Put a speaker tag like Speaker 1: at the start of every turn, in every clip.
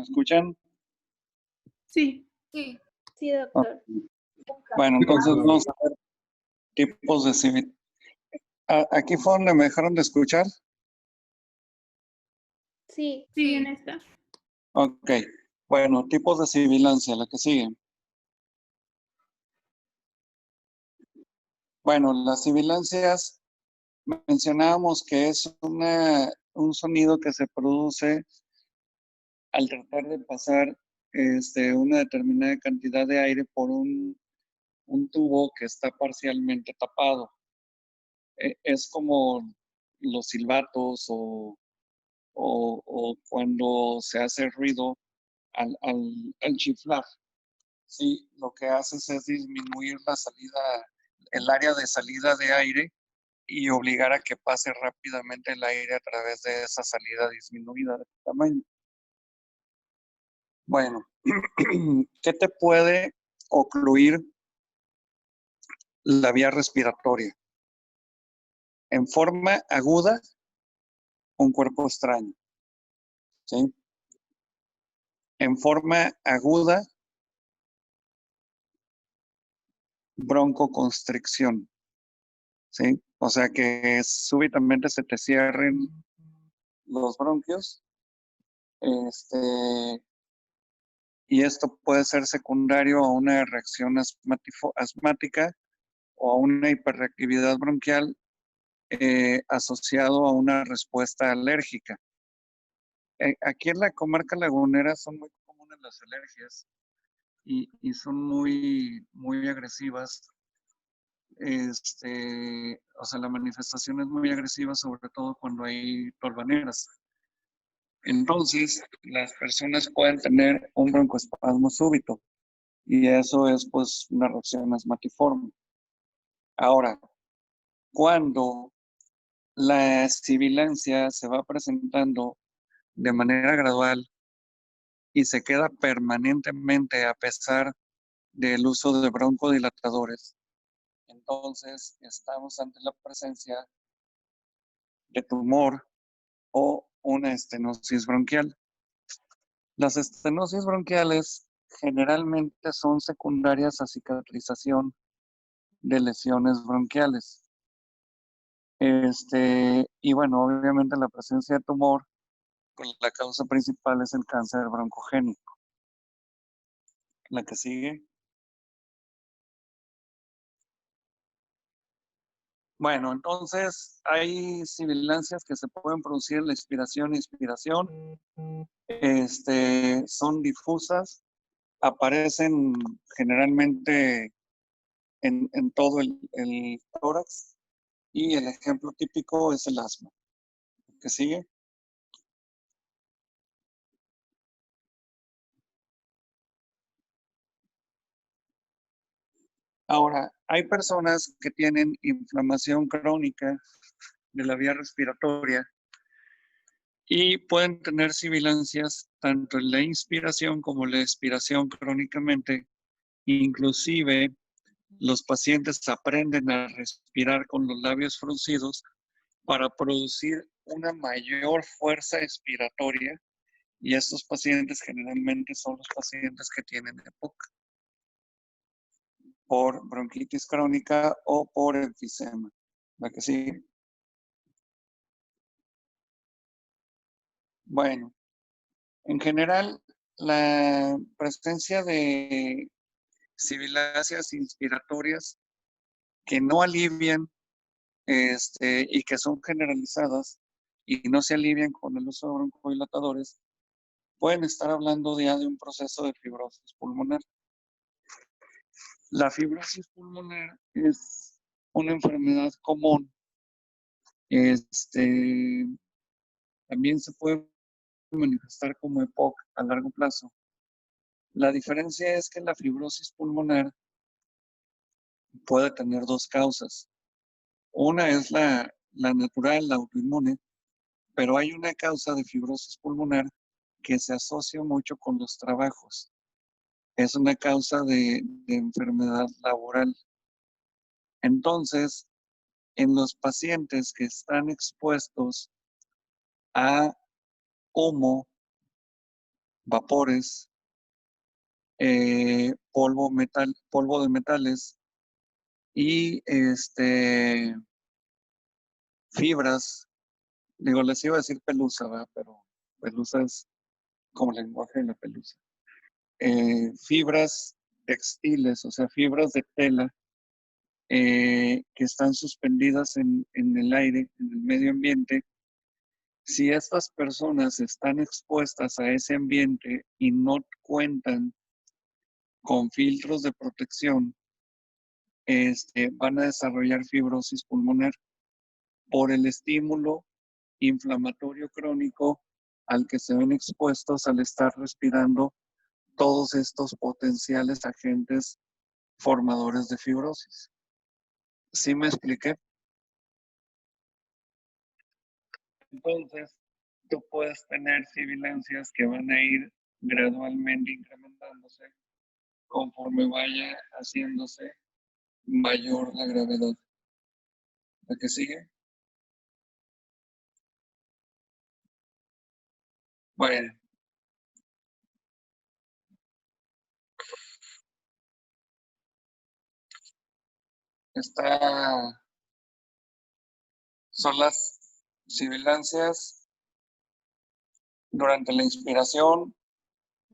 Speaker 1: escuchan?
Speaker 2: Sí.
Speaker 3: Sí.
Speaker 4: Sí, doctor.
Speaker 1: Bueno, entonces vamos a ver tipos de civil. ¿Aquí fue donde me dejaron de escuchar?
Speaker 4: Sí.
Speaker 2: Sí, en esta.
Speaker 1: Ok. Bueno, tipos de sibilancia, la que sigue. Bueno, las sibilancias mencionábamos que es un sonido que se produce al tratar de pasar una determinada cantidad de aire por un tubo que está parcialmente tapado. Es como los silbatos o cuando se hace ruido al chiflar. Sí, lo que haces es disminuir la salida, el área de salida de aire y obligar a que pase rápidamente el aire a través de esa salida disminuida de tamaño. Bueno, ¿qué te puede ocluir la vía respiratoria? En forma aguda, un cuerpo extraño. ¿Sí? En forma aguda, broncoconstricción. ¿Sí? O sea que súbitamente se te cierren los bronquios. Y esto puede ser secundario a una reacción asmática o a una hiperreactividad bronquial asociado a una respuesta alérgica. Aquí en la comarca lagunera son muy comunes las alergias y son muy, muy agresivas. O sea, la manifestación es muy agresiva, sobre todo cuando hay tolvaneras. Entonces, las personas pueden tener un broncoespasmo súbito y eso es pues una reacción asmatiforme. Ahora, cuando la sibilancia se va presentando de manera gradual y se queda permanentemente a pesar del uso de broncodilatadores, entonces estamos ante la presencia de tumor o una estenosis bronquial. Las estenosis bronquiales generalmente son secundarias a cicatrización de lesiones bronquiales. Y bueno, obviamente la presencia de tumor, pues la causa principal es el cáncer broncogénico. La que sigue. Bueno, entonces hay sibilancias que se pueden producir en la expiración e inspiración. Son difusas, aparecen generalmente en todo el tórax y el ejemplo típico es el asma. ¿Qué sigue? Ahora, hay personas que tienen inflamación crónica de la vía respiratoria y pueden tener sibilancias tanto en la inspiración como en la expiración crónicamente. Inclusive, los pacientes aprenden a respirar con los labios fruncidos para producir una mayor fuerza expiratoria y estos pacientes generalmente son los pacientes que tienen EPOC por bronquitis crónica o por enfisema. La que sigue. Bueno, en general, la presencia de sibilancias inspiratorias que no alivian y que son generalizadas y no se alivian con el uso de broncodilatadores, pueden estar hablando ya de un proceso de fibrosis pulmonar. La fibrosis pulmonar es una enfermedad común. También se puede manifestar como EPOC a largo plazo. La diferencia es que la fibrosis pulmonar puede tener dos causas. Una es la natural, la autoinmune, pero hay una causa de fibrosis pulmonar que se asocia mucho con los trabajos. Es una causa de enfermedad laboral. Entonces, en los pacientes que están expuestos a humo vapores, polvo de metales y fibras. Digo, les iba a decir pelusa, ¿verdad? Pero pelusa es como el lenguaje de la pelusa. Fibras textiles, o sea, fibras de tela que están suspendidas en el aire, en el medio ambiente. Si estas personas están expuestas a ese ambiente y no cuentan con filtros de protección, van a desarrollar fibrosis pulmonar por el estímulo inflamatorio crónico al que se ven expuestos al estar respirando todos estos potenciales agentes formadores de fibrosis. ¿Sí me expliqué? Entonces, tú puedes tener sibilancias que van a ir gradualmente incrementándose conforme vaya haciéndose mayor la gravedad. ¿La que sigue? Bueno, son las sibilancias durante la inspiración,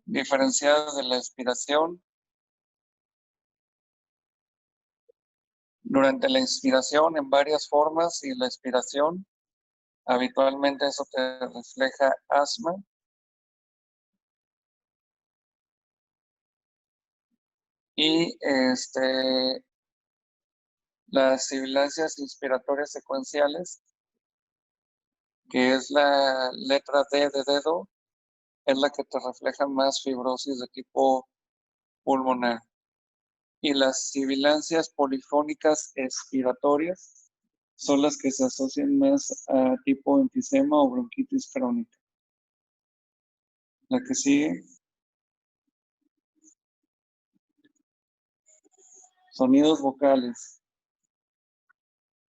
Speaker 1: diferenciadas de la expiración. Durante la inspiración en varias formas y la expiración, habitualmente eso te refleja asma. Y las sibilancias inspiratorias secuenciales, que es la letra D de dedo, es la que te refleja más fibrosis de tipo pulmonar. Y las sibilancias polifónicas expiratorias son las que se asocian más a tipo enfisema o bronquitis crónica. La que sigue, sonidos vocales.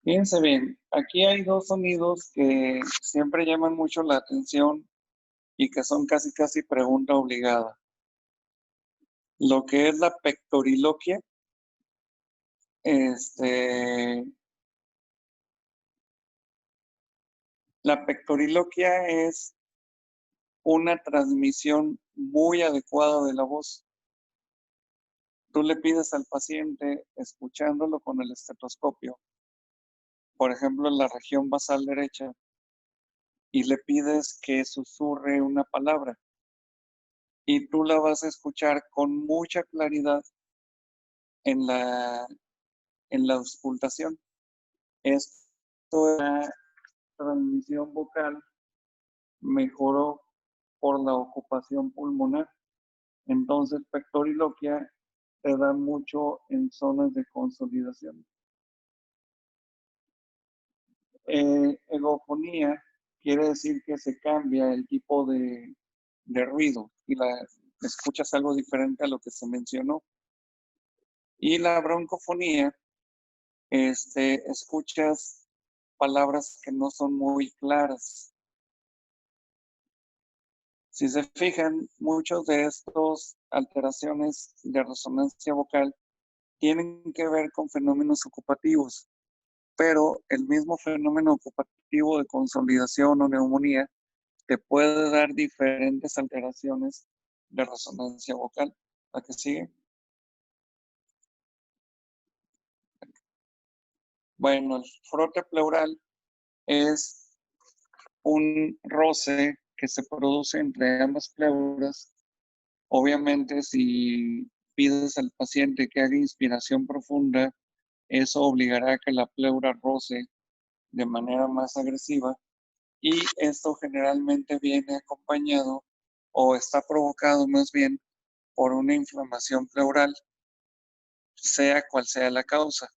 Speaker 1: Fíjense bien, aquí hay dos sonidos que siempre llaman mucho la atención y que son casi casi pregunta obligada. Lo que es la pectoriloquia, la pectoriloquia es una transmisión muy adecuada de la voz. Tú le pides al paciente, escuchándolo con el estetoscopio, por ejemplo, en la región basal derecha, y le pides que susurre una palabra. Y tú la vas a escuchar con mucha claridad en la auscultación. Esto es la transmisión vocal mejoró por la ocupación pulmonar. Entonces, pectoriloquia te da mucho en zonas de consolidación. Egofonía quiere decir que se cambia el tipo de ruido y escuchas algo diferente a lo que se mencionó. Y la broncofonía, escuchas palabras que no son muy claras. Si se fijan, muchos de estos alteraciones de resonancia vocal tienen que ver con fenómenos ocupativos, pero el mismo fenómeno ocupativo de consolidación o neumonía te puede dar diferentes alteraciones de resonancia vocal. ¿La que sigue? Bueno, el frote pleural es un roce que se produce entre ambas pleuras. Obviamente, si pides al paciente que haga inspiración profunda, eso obligará a que la pleura roce de manera más agresiva y esto generalmente viene acompañado o está provocado más bien por una inflamación pleural, sea cual sea la causa.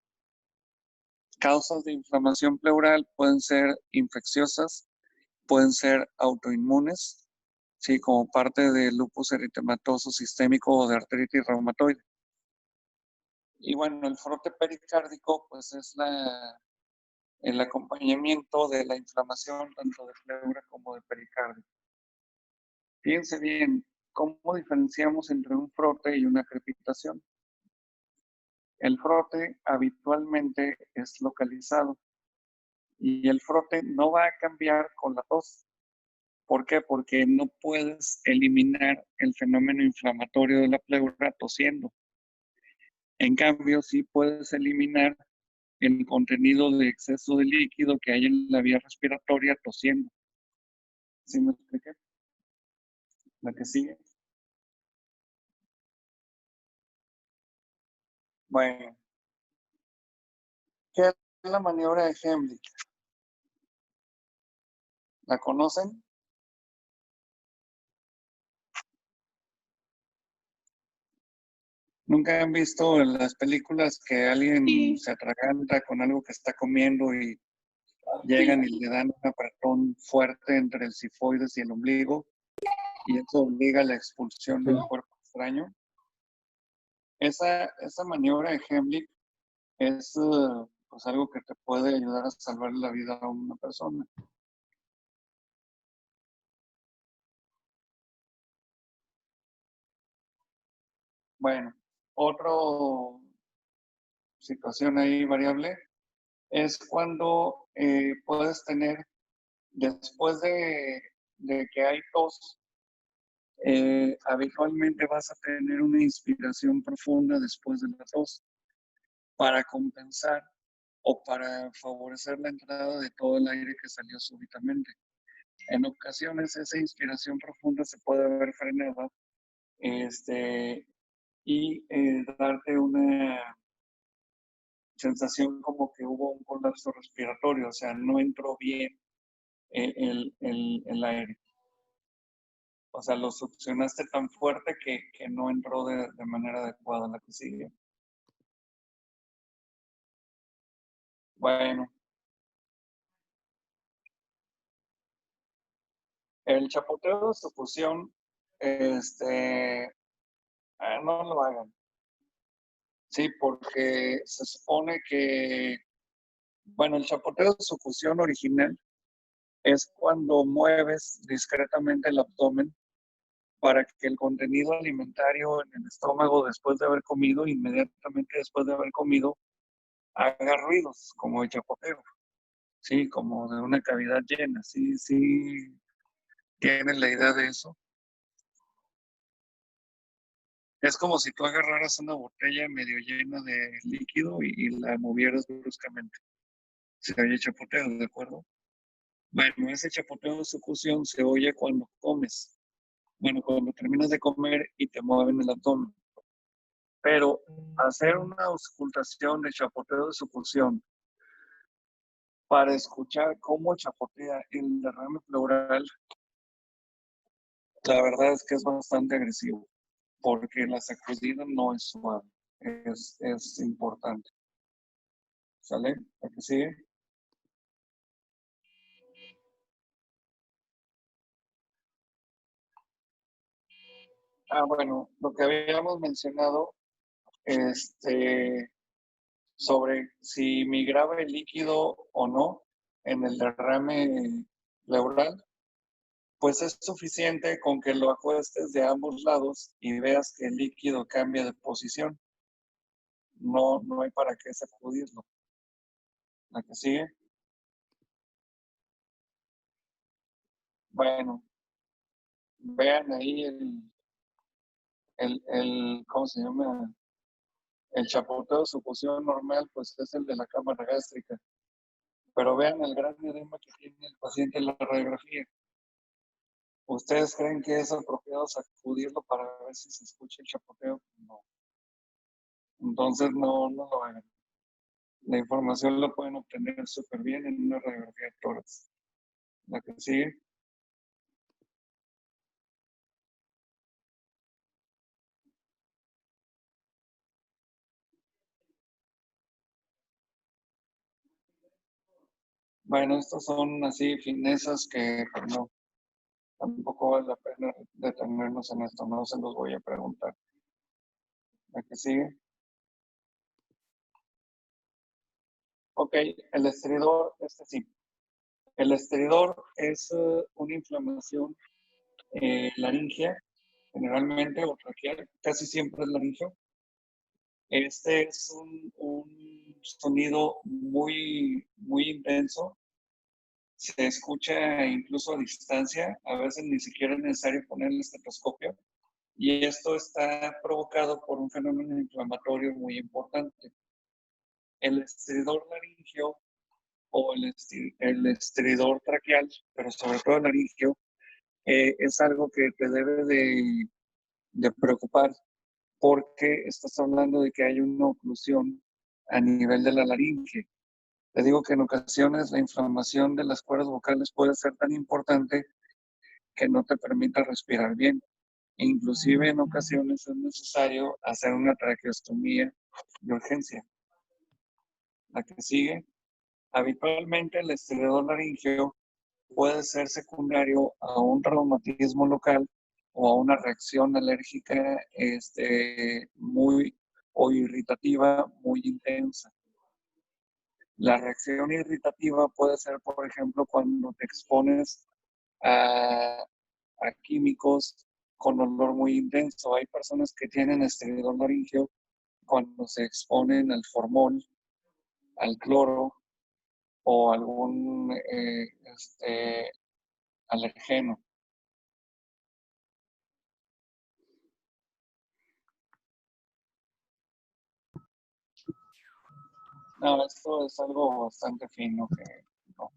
Speaker 1: Causas de inflamación pleural pueden ser infecciosas, pueden ser autoinmunes, sí, como parte del lupus eritematoso sistémico o de artritis reumatoide. Y bueno, el frote pericárdico, pues es el acompañamiento de la inflamación tanto de pleura como de pericardio. Fíjense bien, ¿cómo diferenciamos entre un frote y una crepitación? El frote habitualmente es localizado y el frote no va a cambiar con la tos. ¿Por qué? Porque no puedes eliminar el fenómeno inflamatorio de la pleura tosiendo. En cambio, sí puedes eliminar el contenido de exceso de líquido que hay en la vía respiratoria tosiendo. ¿Sí me expliqué? La que sigue. Bueno, ¿qué es la maniobra de Heimlich? ¿La conocen? ¿Nunca han visto en las películas que alguien
Speaker 2: Sí,
Speaker 1: se atraganta con algo que está comiendo y
Speaker 2: sí,
Speaker 1: llegan y le dan un apretón fuerte entre el sifoides y el ombligo y eso obliga a la expulsión del cuerpo extraño? Esa maniobra de Heimlich es pues algo que te puede ayudar a salvar la vida a una persona. Bueno, otra situación ahí variable es cuando puedes tener, después de que hay tos, habitualmente vas a tener una inspiración profunda después de la tos para compensar o para favorecer la entrada de todo el aire que salió súbitamente. En ocasiones esa inspiración profunda se puede ver frenada y darte una sensación como que hubo un colapso respiratorio, o sea, no entró bien el aire. O sea, lo succionaste tan fuerte que no entró de manera adecuada la que sigue. Bueno, el chapoteo de sufusión, no lo hagan. Sí, porque se supone que, bueno, el chapoteo de sufusión original es cuando mueves discretamente el abdomen para que el contenido alimentario en el estómago después de haber comido, inmediatamente después de haber comido, haga ruidos como el chapoteo, sí, como de una cavidad llena, sí, sí, tienen la idea de eso. Es como si tú agarraras una botella medio llena de líquido y la movieras bruscamente. Se oye chapoteo, ¿de acuerdo? Bueno, ese chapoteo de succión se oye cuando comes. Bueno, cuando terminas de comer y te mueven el abdomen. Pero hacer una auscultación de chapoteo de succión para escuchar cómo chapotea el derrame pleural, la verdad es que es bastante agresivo, porque la sacudida no es suave, es importante. ¿Sale? ¿A qué sigue? Bueno, lo que habíamos mencionado, sobre si migraba el líquido o no en el derrame pleural, pues es suficiente con que lo acuestes de ambos lados y veas que el líquido cambia de posición. No, no hay para qué sacudirlo. La que sigue. Bueno, vean ahí ¿cómo se llama? El chapoteo de succión normal, pues es el de la cámara gástrica. Pero vean el gran edema que tiene el paciente en la radiografía. ¿Ustedes creen que es apropiado sacudirlo para ver si se escucha el chapoteo? No. Entonces no lo hagan. La información la pueden obtener súper bien en una radiografía de tórax. La que sigue. Bueno, estas son así finezas que pues, no, tampoco vale la pena detenernos en esto, no se los voy a preguntar. La que sigue. Ok, el estridor, sí. El estridor es una inflamación laringea generalmente, o traqueal, casi siempre es laringio. Este es un sonido muy intenso. Se escucha incluso a distancia. A veces ni siquiera es necesario poner el estetoscopio. Y esto está provocado por un fenómeno inflamatorio muy importante. El estridor laringio o el estridor traqueal, pero sobre todo el laringio, es algo que te debe de preocupar porque estás hablando de que hay una oclusión a nivel de la laringe. Te digo que en ocasiones la inflamación de las cuerdas vocales puede ser tan importante que no te permita respirar bien. Inclusive en ocasiones es necesario hacer una traqueostomía de urgencia. La que sigue, habitualmente el estridor laringio puede ser secundario a un reumatismo local o a una reacción alérgica muy o irritativa muy intensa. La reacción irritativa puede ser, por ejemplo, cuando te expones a químicos con olor muy intenso. Hay personas que tienen estridor laringio cuando se exponen al formol, al cloro o algún alergeno. No, esto es algo bastante fino que no,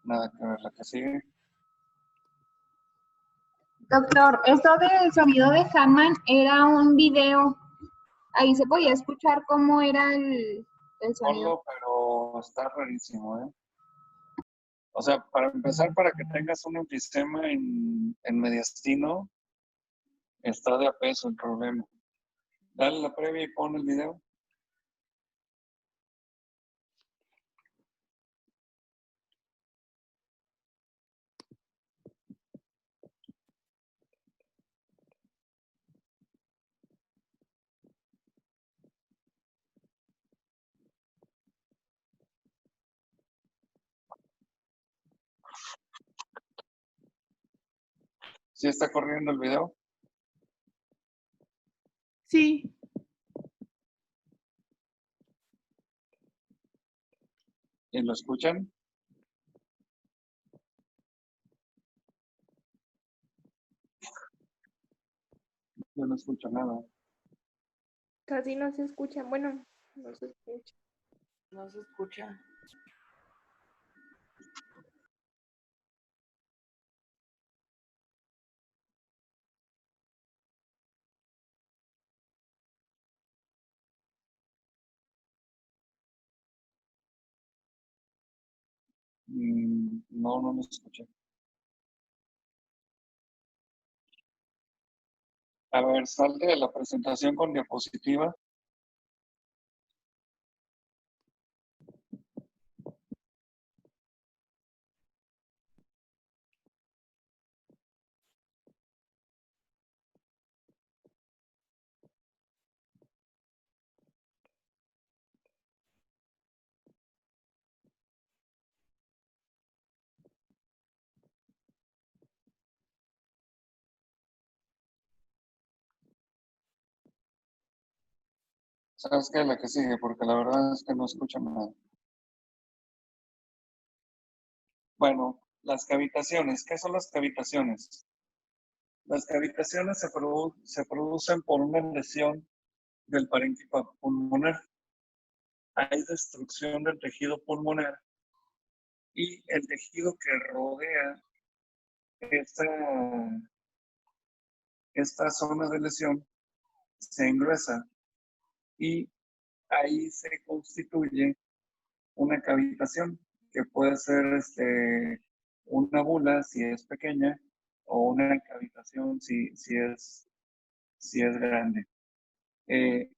Speaker 1: nada que ver. La que sigue.
Speaker 3: Doctor, esto del sonido de Hammond era un video. Ahí se podía escuchar cómo era el sonido.
Speaker 1: Pero está rarísimo, ¿eh? O sea, para empezar, para que tengas un enfisema en mediastino, está de a peso el problema. Dale la previa y pon el video. ¿Sí está corriendo el video?
Speaker 2: Sí.
Speaker 1: ¿Y lo escuchan? Yo no escucho nada.
Speaker 4: Casi no se escucha. Bueno, no se escucha.
Speaker 2: No se escucha.
Speaker 1: No, no lo escuché. A ver, sal de la presentación con diapositiva. ¿Sabes qué? La que sigue, porque la verdad es que no escucho nada. Bueno, las cavitaciones. ¿Qué son las cavitaciones? Las cavitaciones se producen por una lesión del parénquima pulmonar. Hay destrucción del tejido pulmonar y el tejido que rodea esta zona de lesión se engruesa y ahí se constituye una cavitación que puede ser una bula si es pequeña o una cavitación si es grande.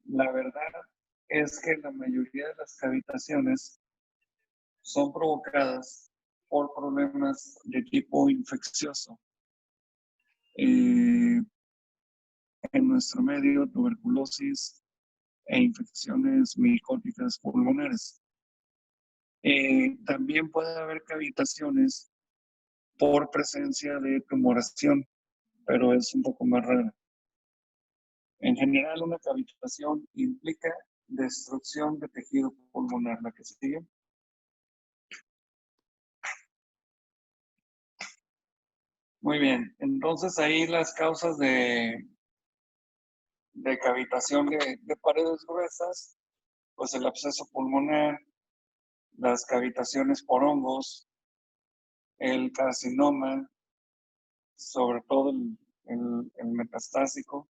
Speaker 1: La verdad es que la mayoría de las cavitaciones son provocadas por problemas de tipo infeccioso. En nuestro medio, tuberculosis e infecciones micóticas pulmonares. También puede haber cavitaciones por presencia de tumoración. pero es un poco más rara. En general, una cavitación implica destrucción de tejido pulmonar. La que sigue. Muy bien, entonces ahí las causas de cavitación de paredes gruesas, pues el absceso pulmonar, las cavitaciones por hongos, el carcinoma, sobre todo el metastásico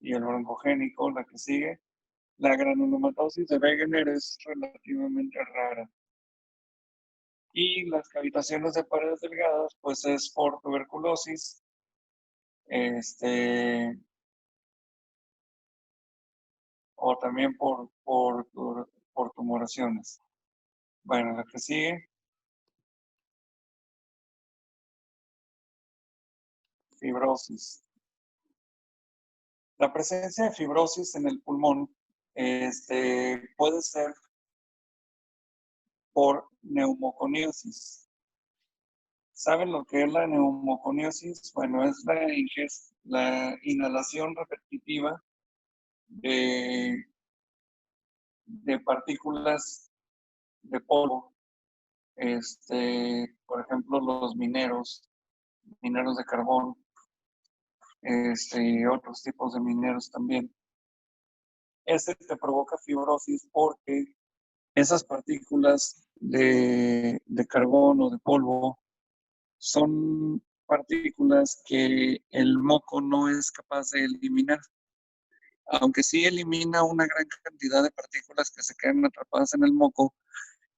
Speaker 1: y el broncogénico, la que sigue. La granulomatosis de Wegener es relativamente rara. Y las cavitaciones de paredes delgadas, pues es por tuberculosis, o también por tumoraciones. Bueno, la que sigue, fibrosis. La presencia de fibrosis en el pulmón puede ser por neumoconiosis. ¿Saben lo que es la neumoconiosis? Bueno, es la inhalación repetitiva de partículas de polvo. Por ejemplo, los mineros de carbón, y otros tipos de mineros también. Te provoca fibrosis porque esas partículas de carbón o de polvo son partículas que el moco no es capaz de eliminar. Aunque sí elimina una gran cantidad de partículas que se quedan atrapadas en el moco,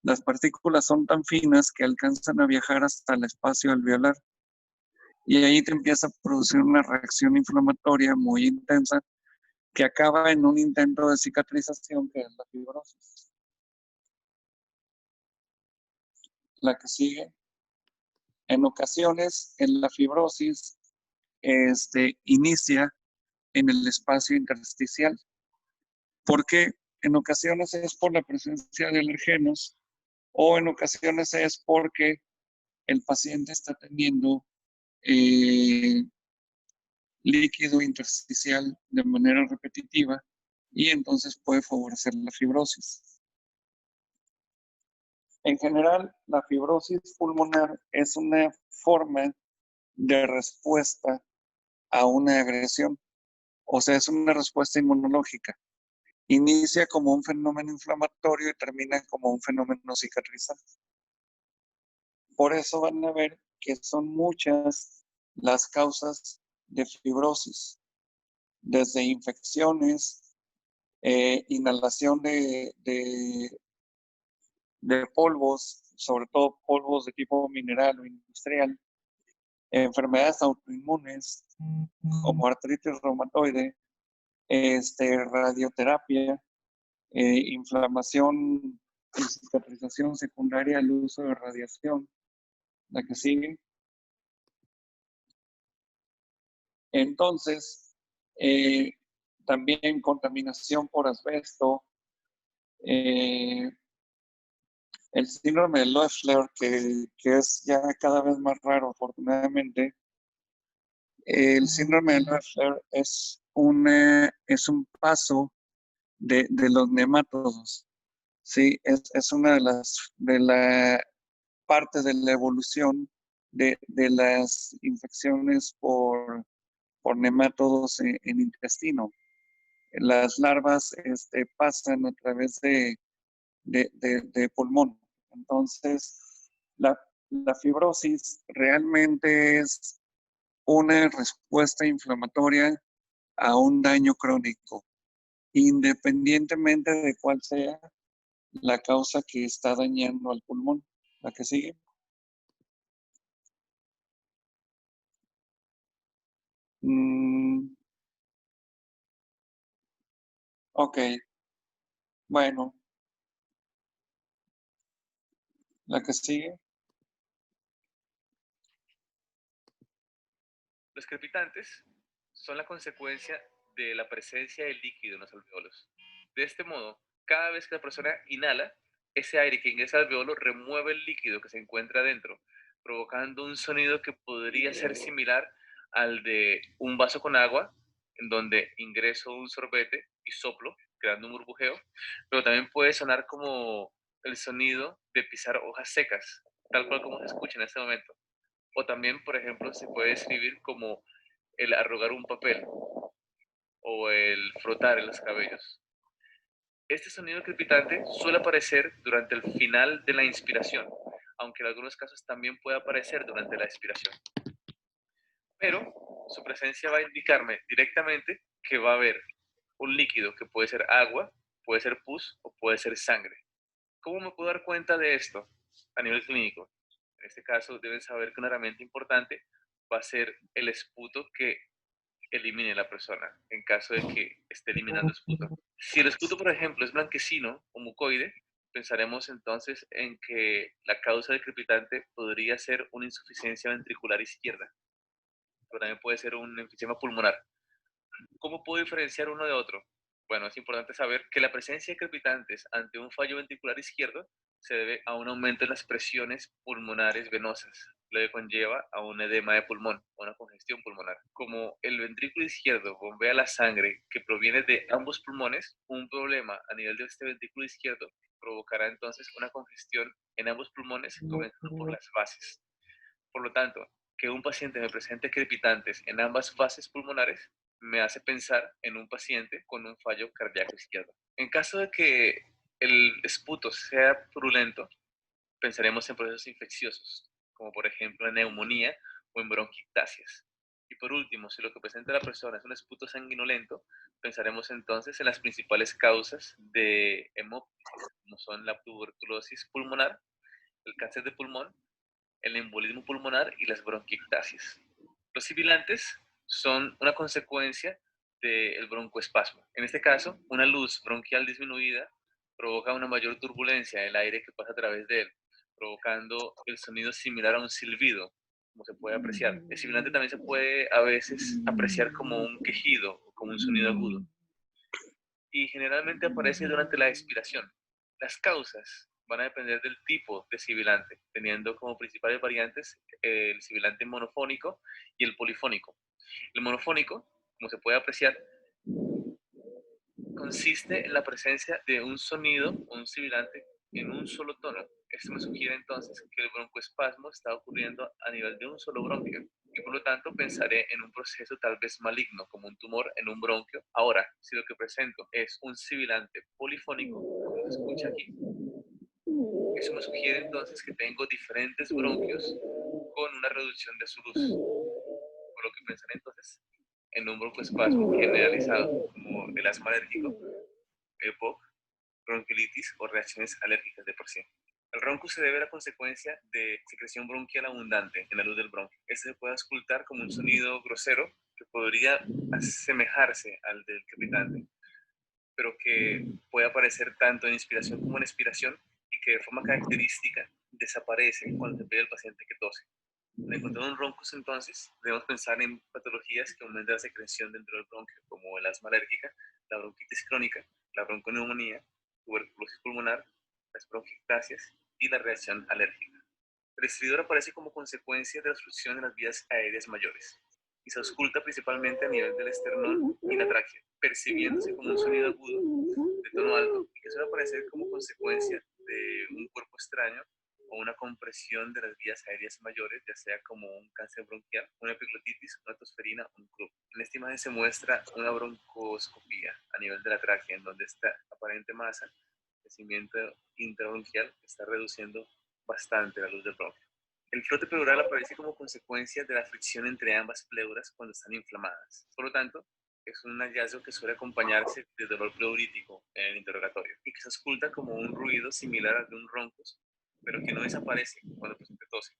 Speaker 1: las partículas son tan finas que alcanzan a viajar hasta el espacio alveolar. Y ahí te empieza a producir una reacción inflamatoria muy intensa que acaba en un intento de cicatrización, que es la fibrosis. La que sigue. En ocasiones, en la fibrosis inicia en el espacio intersticial. ¿Por qué? En ocasiones es por la presencia de alergenos o en ocasiones es porque el paciente está teniendo líquido intersticial de manera repetitiva y entonces puede favorecer la fibrosis. En general, la fibrosis pulmonar es una forma de respuesta a una agresión, o sea, es una respuesta inmunológica. Inicia como un fenómeno inflamatorio y termina como un fenómeno cicatrizante. Por eso van a ver que son muchas las causas de fibrosis, desde infecciones, inhalación de polvos, sobre todo polvos de tipo mineral o industrial, enfermedades autoinmunes como artritis reumatoide, radioterapia, inflamación y cicatrización secundaria al uso de radiación, la que sigue. Entonces, también contaminación por asbesto, el síndrome de Loeffler, que es ya cada vez más raro, afortunadamente. El síndrome de Loeffler es un paso de los nemátodos. Sí, es una de la parte de la evolución de las infecciones por nemátodos en intestino. Las larvas pasan a través de pulmón. Entonces, la fibrosis realmente es una respuesta inflamatoria a un daño crónico, independientemente de cuál sea la causa que está dañando al pulmón. La que sigue. Ok, bueno, la que sigue.
Speaker 5: Los crepitantes son la consecuencia de la presencia de líquido en los alveolos. De este modo, cada vez que la persona inhala, ese aire que ingresa al alveolo remueve el líquido que se encuentra dentro, provocando un sonido que podría ser similar al de un vaso con agua, en donde ingreso un sorbete y soplo, creando un burbujeo, pero también puede sonar como el sonido de pisar hojas secas, tal cual como se escucha en este momento. O también, por ejemplo, se puede escribir como el arrugar un papel o el frotar en los cabellos. Este sonido crepitante suele aparecer durante el final de la inspiración, aunque en algunos casos también puede aparecer durante la expiración. Pero su presencia va a indicarme directamente que va a haber un líquido que puede ser agua, puede ser pus o puede ser sangre. ¿Cómo me puedo dar cuenta de esto a nivel clínico? En este caso deben saber que una herramienta importante va a ser el esputo que elimine la persona en caso de que esté eliminando esputo. Si el esputo, por ejemplo, es blanquecino o mucoide, pensaremos entonces en que la causa del crepitante podría ser una insuficiencia ventricular izquierda, pero también puede ser un enfisema pulmonar. ¿Cómo puedo diferenciar uno de otro? Bueno, es importante saber que la presencia de crepitantes ante un fallo ventricular izquierdo se debe a un aumento en las presiones pulmonares venosas, lo que conlleva a un edema de pulmón o una congestión pulmonar. Como el ventrículo izquierdo bombea la sangre que proviene de ambos pulmones, un problema a nivel de este ventrículo izquierdo provocará entonces una congestión en ambos pulmones, comenzando por las bases. Por lo tanto, que un paciente me presente crepitantes en ambas fases pulmonares me hace pensar en un paciente con un fallo cardíaco izquierdo. En caso de que el esputo sea purulento, pensaremos en procesos infecciosos, como por ejemplo en neumonía o en bronquiectasias. Y por último, si lo que presenta la persona es un esputo sanguinolento, pensaremos entonces en las principales causas de hemóptisis, como son la tuberculosis pulmonar, el cáncer de pulmón, el embolismo pulmonar y las bronquiectasias. Los sibilantes son una consecuencia del broncoespasmo. En este caso, una luz bronquial disminuida provoca una mayor turbulencia del aire que pasa a través de él, provocando el sonido similar a un silbido, como se puede apreciar. El sibilante también se puede a veces apreciar como un quejido o como un sonido agudo. Y generalmente aparece durante la expiración. Las causas van a depender del tipo de sibilante, teniendo como principales variantes el sibilante monofónico y el polifónico. El monofónico, como se puede apreciar, consiste en la presencia de un sonido o un sibilante en un solo tono. Esto me sugiere entonces que el broncoespasmo está ocurriendo a nivel de un solo bronquio y por lo tanto pensaré en un proceso tal vez maligno como un tumor en un bronquio. Ahora, si lo que presento es un sibilante polifónico, como se escucha aquí, eso me sugiere entonces que tengo diferentes bronquios con una reducción de su luz, por lo que pensaré entonces en un broncoespasmo generalizado como el asma alérgico, EPOC, bronquiolitis o reacciones alérgicas de por sí. El ronco se debe a la consecuencia de secreción bronquial abundante en la luz del bronquio. Este se puede auscultar como un sonido grosero que podría asemejarse al del crepitante, pero que puede aparecer tanto en inspiración como en expiración y que de forma característica desaparece cuando se pide al paciente que tose. Al encontrar un roncus, entonces, debemos pensar en patologías que aumentan la secreción dentro del bronquio, como el asma alérgica, la bronquitis crónica, la bronconeumonía, tuberculosis pulmonar, las bronquiectasias y la reacción alérgica. El estridor aparece como consecuencia de la obstrucción de las vías aéreas mayores y se ausculta principalmente a nivel del esternón y la tráquea, percibiéndose como un sonido agudo de tono alto y que suele aparecer como consecuencia de un cuerpo extraño o una compresión de las vías aéreas mayores, ya sea como un cáncer bronquial, una epiglotitis, una tosferina o un club. En esta imagen se muestra una broncoscopía a nivel de la tráquea, en donde esta aparente masa, crecimiento intrabronquial, está reduciendo bastante la luz del bronquio. El frote pleural aparece como consecuencia de la fricción entre ambas pleuras cuando están inflamadas. Por lo tanto, es un hallazgo que suele acompañarse de dolor pleurítico en el interrogatorio y que se ausculta como un ruido similar al de un roncus, pero que no desaparece cuando el paciente tose,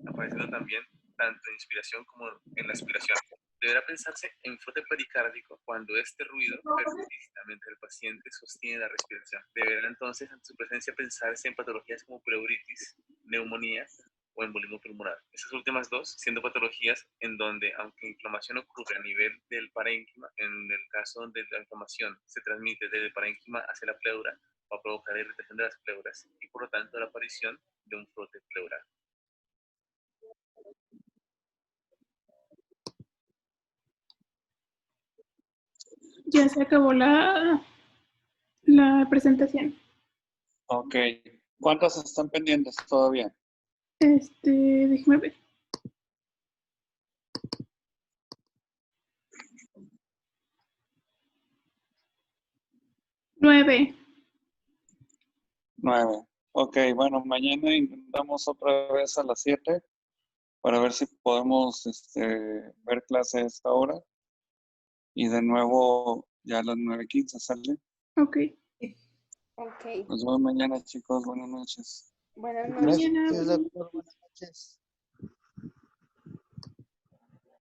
Speaker 5: apareciendo también tanto en inspiración como en la expiración. Deberá pensarse en frote pericárdico cuando este ruido persista mientras el paciente sostiene la respiración. Deberá entonces, ante su presencia, pensarse en patologías como pleuritis, neumonía o embolismo pulmonar. Estas últimas dos siendo patologías en donde, aunque inflamación ocurre a nivel del parénquima, en el caso donde la inflamación se transmite desde el parénquima hacia la pleura, va a provocar la irritación de las pleuras y por lo tanto la aparición de un frote pleural.
Speaker 4: Ya se acabó la presentación.
Speaker 1: Ok. ¿Cuántas están pendientes todavía?
Speaker 4: Déjame ver. Nueve.
Speaker 1: 9. Ok, bueno, mañana intentamos otra vez a las 7 para ver si podemos ver clase a esta hora. Y de nuevo ya a las 9:15 sale.
Speaker 4: Ok.
Speaker 2: Ok.
Speaker 1: Nos vemos mañana, chicos. Buenas noches.
Speaker 2: Buenas
Speaker 4: Hasta
Speaker 2: noches.
Speaker 4: mañana.
Speaker 6: Gracias, doctor. Buenas noches.